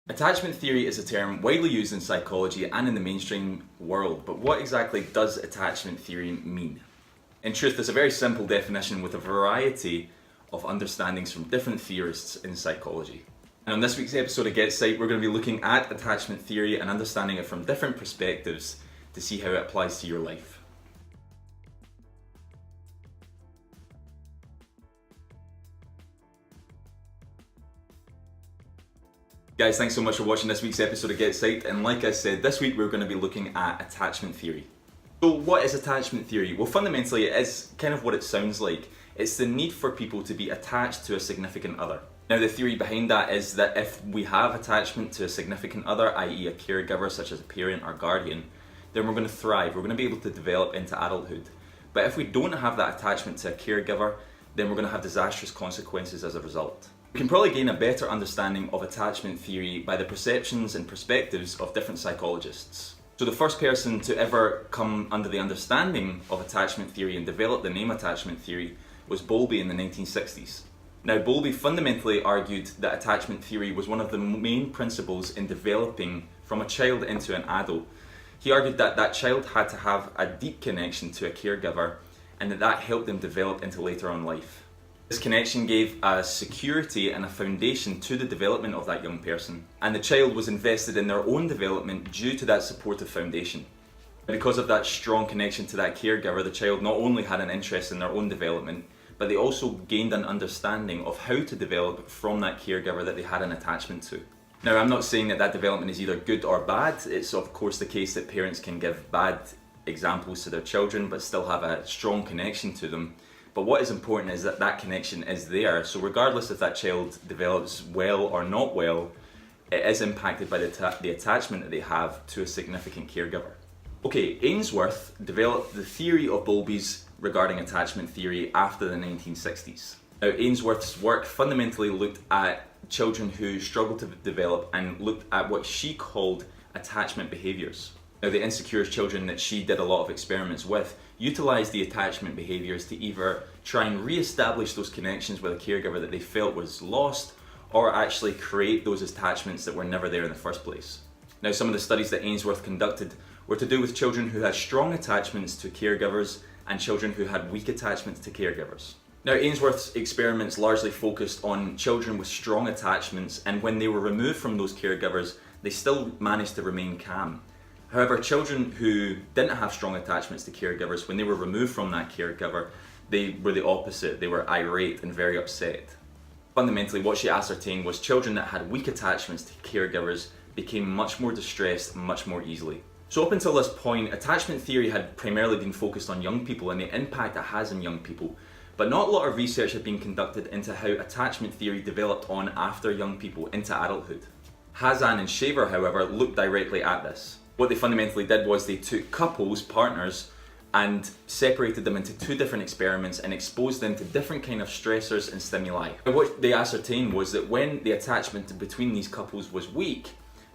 Attachment theory is a term widely used in psychology and in the mainstream world, but what exactly does attachment theory mean? In truth, there's a very simple definition with a variety of understandings from different theorists in psychology. And on this week's episode of GetPsyched, we're going to be looking at attachment theory and understanding it from different perspectives to see how it applies to your life. Guys, thanks so much for watching this week's episode of GetPsyched, and like I said, this week we're going to be looking at attachment theory. So what is attachment theory? Well, fundamentally it is kind of what it sounds like. It's the need for people to be attached to a significant other. Now the theory behind that is that if we have attachment to a significant other, i.e. a caregiver such as a parent or guardian, then we're going to thrive, we're going to be able to develop into adulthood. But if we don't have that attachment to a caregiver, then we're going to have disastrous consequences as a result. We can probably gain a better understanding of attachment theory by the perceptions and perspectives of different psychologists. So the first person to ever come under the understanding of attachment theory and develop the name attachment theory was Bowlby in the 1960s. Now Bowlby fundamentally argued that attachment theory was one of the main principles in developing from a child into an adult. He argued that that child had to have a deep connection to a caregiver and that helped them develop into later on life. This connection gave a security and a foundation to the development of that young person, and the child was invested in their own development due to that supportive foundation. Because of that strong connection to that caregiver, the child not only had an interest in their own development, but they also gained an understanding of how to develop from that caregiver that they had an attachment to. Now, I'm not saying that that development is either good or bad. It's of course the case that parents can give bad examples to their children but still have a strong connection to them. But what is important is that that connection is there, so regardless if that child develops well or not well, it is impacted by the attachment that they have to a significant caregiver. Okay, Ainsworth developed the theory of Bowlby's regarding attachment theory after the 1960s. Now Ainsworth's work fundamentally looked at children who struggled to develop and looked at what she called attachment behaviours. Now the insecure children that she did a lot of experiments with utilised the attachment behaviours to either try and re-establish those connections with a caregiver that they felt was lost, or actually create those attachments that were never there in the first place. Now some of the studies that Ainsworth conducted were to do with children who had strong attachments to caregivers and children who had weak attachments to caregivers. Now Ainsworth's experiments largely focused on children with strong attachments, and when they were removed from those caregivers, they still managed to remain calm. However, children who didn't have strong attachments to caregivers, when they were removed from that caregiver, they were the opposite. They were irate and very upset. Fundamentally, what she ascertained was children that had weak attachments to caregivers became much more distressed much more easily. So up until this point, attachment theory had primarily been focused on young people and the impact it has on young people. But not a lot of research had been conducted into how attachment theory developed on after young people into adulthood. Hazan and Shaver, however, looked directly at this. What they fundamentally did was they took couples, partners, and separated them into two different experiments and exposed them to different kind of stressors and stimuli. And what they ascertained was that when the attachment between these couples was weak,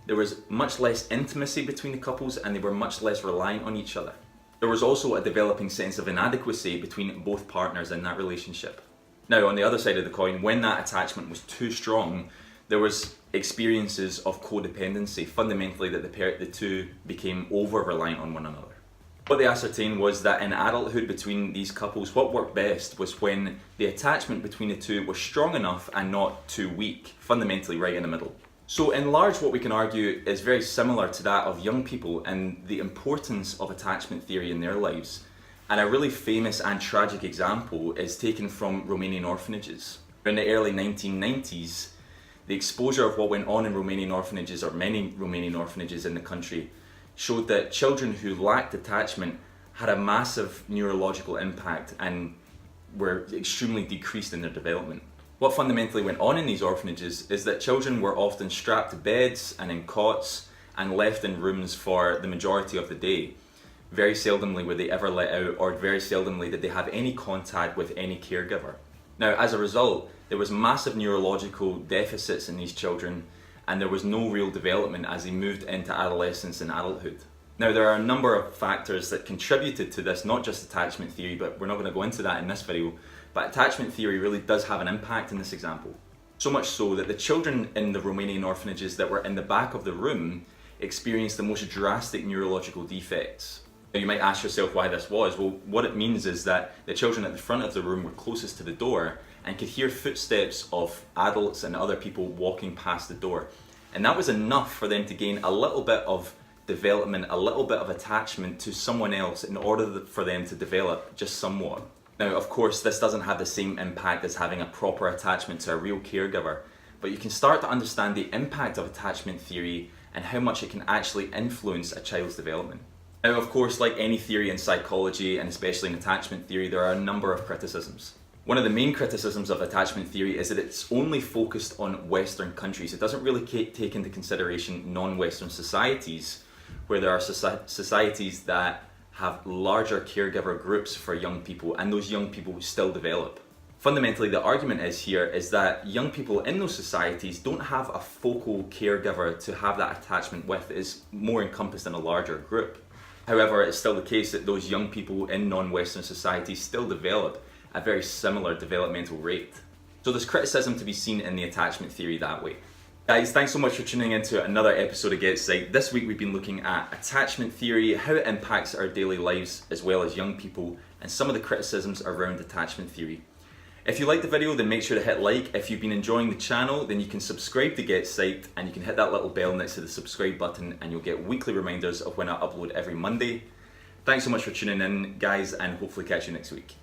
there was much less intimacy between the couples and they were much less reliant on each other. There was also a developing sense of inadequacy between both partners in that relationship. Now on the other side of the coin, when that attachment was too strong, there was experiences of codependency, fundamentally that the two became over-reliant on one another. What they ascertained was that in adulthood between these couples, what worked best was when the attachment between the two was strong enough and not too weak, fundamentally right in the middle. So in large, what we can argue is very similar to that of young people and the importance of attachment theory in their lives. And a really famous and tragic example is taken from Romanian orphanages. In the early 1990s, the exposure of what went on in Romanian orphanages, or many Romanian orphanages in the country, showed that children who lacked attachment had a massive neurological impact and were extremely decreased in their development. What fundamentally went on in these orphanages is that children were often strapped to beds and in cots and left in rooms for the majority of the day. Very seldomly were they ever let out, or very seldomly did they have any contact with any caregiver. Now, as a result, there was massive neurological deficits in these children, and there was no real development as they moved into adolescence and adulthood. Now, there are a number of factors that contributed to this, not just attachment theory, but we're not going to go into that in this video, but attachment theory really does have an impact in this example. So much so that the children in the Romanian orphanages that were in the back of the room experienced the most drastic neurological defects. Now you might ask yourself why this was. Well, what it means is that the children at the front of the room were closest to the door and could hear footsteps of adults and other people walking past the door. And that was enough for them to gain a little bit of development, a little bit of attachment to someone else in order for them to develop just somewhat. Now, of course, this doesn't have the same impact as having a proper attachment to a real caregiver, but you can start to understand the impact of attachment theory and how much it can actually influence a child's development. Now, of course, like any theory in psychology, and especially in attachment theory, there are a number of criticisms. One of the main criticisms of attachment theory is that it's only focused on Western countries. It doesn't really take into consideration non-Western societies, where there are societies that have larger caregiver groups for young people, and those young people still develop. Fundamentally, the argument is that young people in those societies don't have a focal caregiver to have that attachment with. It's more encompassed in a larger group. However, it's still the case that those young people in non-Western societies still develop at a very similar developmental rate. So there's criticism to be seen in the attachment theory that way. Guys, thanks so much for tuning into another episode of GetPsyched. This week we've been looking at attachment theory, how it impacts our daily lives as well as young people, and some of the criticisms around attachment theory. If you liked the video, then make sure to hit like. If you've been enjoying the channel, then you can subscribe to GetPsyched and you can hit that little bell next to the subscribe button and you'll get weekly reminders of when I upload every Monday. Thanks so much for tuning in, guys, and hopefully catch you next week.